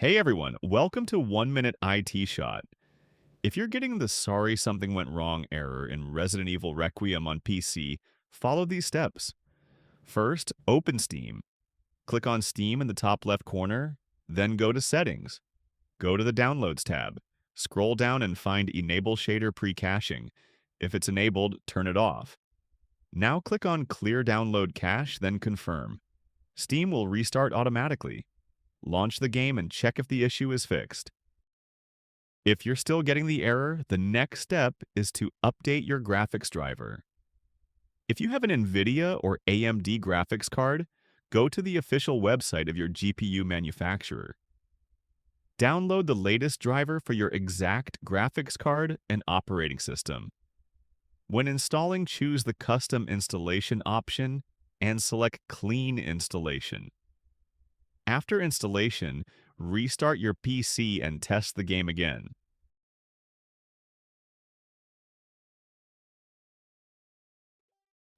Hey everyone, welcome to 1 Minute IT Shot. If you're getting the sorry something went wrong error in Resident Evil Requiem on PC, follow these steps. First, open Steam. Click on Steam in the top left corner, then go to Settings. Go to the Downloads tab. Scroll down and find Enable Shader Pre-Caching. If it's enabled, turn it off. Now click on Clear Download Cache, then Confirm. Steam will restart automatically. Launch the game and check if the issue is fixed. If you're still getting the error, the next step is to update your graphics driver. If you have an NVIDIA or AMD graphics card, go to the official website of your GPU manufacturer. Download the latest driver for your exact graphics card and operating system. When installing, choose the Custom Installation option and select Clean Installation. After installation, restart your PC and test the game again.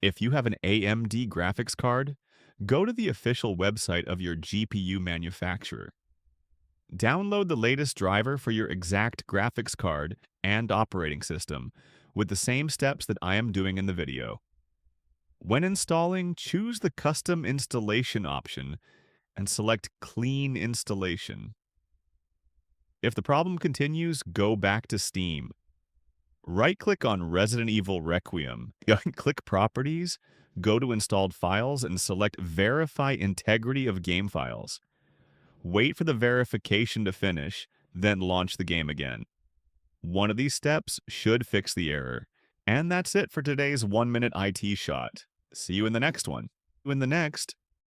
If you have an AMD graphics card, go to the official website of your GPU manufacturer. Download the latest driver for your exact graphics card and operating system with the same steps that I am doing in the video. When installing, choose the Custom Installation option and select Clean Installation. If the problem continues, go back to Steam. Right-click on Resident Evil Requiem, click Properties, go to Installed Files, and select Verify Integrity of Game Files. Wait for the verification to finish, then launch the game again. One of these steps should fix the error. And that's it for today's 1 Minute IT Shot. See you in the next one. In the next,